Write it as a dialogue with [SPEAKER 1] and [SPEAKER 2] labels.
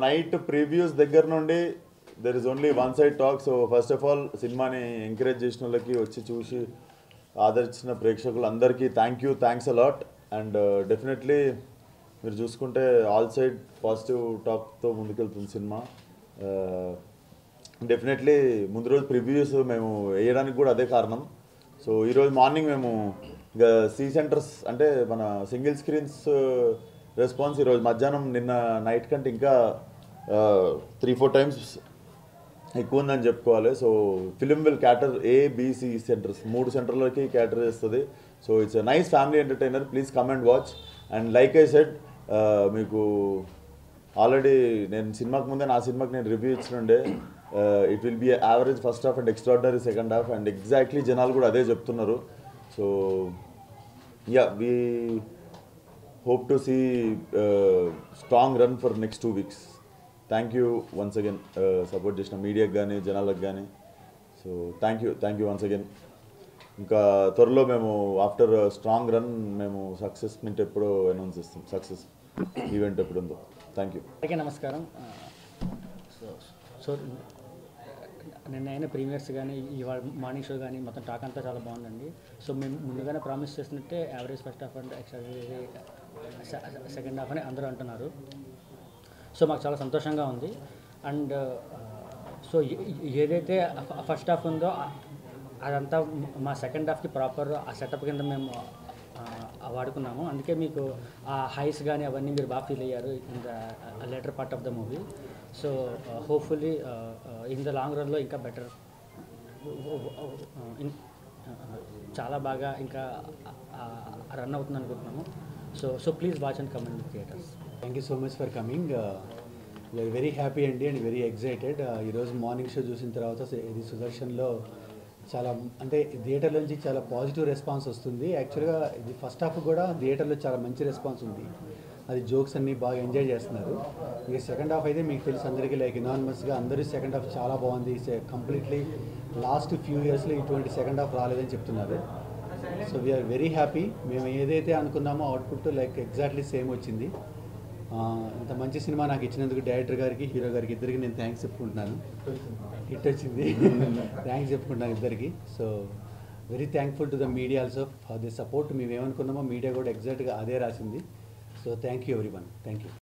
[SPEAKER 1] Night previews దగ్గర నుండి there is only one side talk. So first of all సినిమాని encourage చేసిన వాళ్ళకి, వచ్చి చూసి ఆదరించిన ప్రేక్షకులందరికీ థ్యాంక్స్ అలాట్. అండ్ డెఫినెట్లీ మీరు చూసుకుంటే ఆల్ సైడ్ పాజిటివ్ టాక్తో ముందుకెళ్తుంది సినిమా. డెఫినెట్లీ ముందు రోజు ప్రివ్యూస్ మేము వేయడానికి కూడా అదే కారణం. సో ఈరోజు మార్నింగ్ మేము ఇంకా సి సెంటర్స్ అంటే మన సింగిల్ స్క్రీన్స్ రెస్పాన్స్ ఈరోజు మధ్యాహ్నం నిన్న నైట్ కంటే ఇంకా 3-4 టైమ్స్ ఎక్కువ ఉందని చెప్పుకోవాలి. So film will cater A B C centres, 3 సెంటర్లకి క్యాటర్ చేస్తుంది. So it's nice family entertainer. Please come and watch. And like I said, మీకు ఆల్రెడీ నేను సినిమాకి ముందే నా సినిమాకి నేను రివ్యూ ఇచ్చినుండే, it will be average first half and extraordinary second half. And exactly జనాలు కూడా అదే చెప్తున్నారు. So yeah, we hope to see strong run for next 2 weeks. Thank you once again, support చేసిన మీడియాకి కానీ జనాలకు కానీ. So thank you once again. ఇంకా త్వరలో మేము ఆఫ్టర్ స్ట్రాంగ్ రన్ మేము సక్సెస్ మీట్ ఎప్పుడో అనౌన్స్ చేస్తాం, సక్సెస్ ఈవెంట్ ఎప్పుడు ఉందో. Thank you.
[SPEAKER 2] అందరికీ నమస్కారం. సో నిన్న ప్రీమియర్స్ కానీ ఇవాళ మార్నింగ్ షో కానీ మొత్తం టాక్ అంతా చాలా బాగుందండి. సో మేము ముందుగానే ప్రామిస్ చేసినట్టే average first half and extraordinary second half అని అందరూ అంటున్నారు. సో మాకు చాలా సంతోషంగా ఉంది. అండ్ సో ఏదైతే ఫస్ట్ హాఫ్ ఉందో అదంతా మా సెకండ్ హాఫ్కి ప్రాపర్ ఆ సెటప్ కింద మేము వాడుకున్నాము. అందుకే మీకు ఆ హైస్ కానీ అవన్నీ మీరు బాగా ఫీల్ అయ్యారు in the later part of the movie. So hopefully in the long రన్లో ఇంకా బెటర్, చాలా బాగా ఇంకా రన్ అవుతుంది అనుకుంటున్నాము. So please watch and come in theatres.
[SPEAKER 3] Thank you so much for coming. We are very happy అండి and very excited. ఈరోజు morning show చూసిన తర్వాత ఇది సుదర్శన్లో చాలా అంటే థియేటర్ నుంచి చాలా పాజిటివ్ రెస్పాన్స్ వస్తుంది. యాక్చువల్గా ఇది ఫస్ట్ హాఫ్ కూడా థియేటర్లో చాలా మంచి రెస్పాన్స్ ఉంది. అది జోక్స్ అన్నీ బాగా ఎంజాయ్ చేస్తున్నారు. ఇక సెకండ్ హాఫ్ అయితే మీకు తెలుసు అందరికీ లైక్ ఇనానిమస్గా అందరూ సెకండ్ హాఫ్ చాలా బాగుంది, కంప్లీట్లీ లాస్ట్ ఫ్యూ ఇయర్స్లో ఇటువంటి సెకండ్ హాఫ్ రాలేదని చెప్తున్నారు. So we are very happy. మేము ఏదైతే అనుకున్నామో అవుట్పుట్ లైక్ ఎగ్జాక్ట్లీ సేమ్ వచ్చింది. ఇంత మంచి సినిమా నాకు ఇచ్చినందుకు డైరెక్టర్ గారికి, హీరో గారికి ఇద్దరికి నేను థ్యాంక్స్ చెప్పుకుంటున్నాను. హిట్ వచ్చింది, థ్యాంక్స్ చెప్పుకుంటున్నాను ఇద్దరికి. So very thankful to the media also for the support. మేము ఏమనుకున్నామో మీడియా కూడా ఎగ్జాక్ట్గా అదే రాసింది. So thank you everyone. Thank you.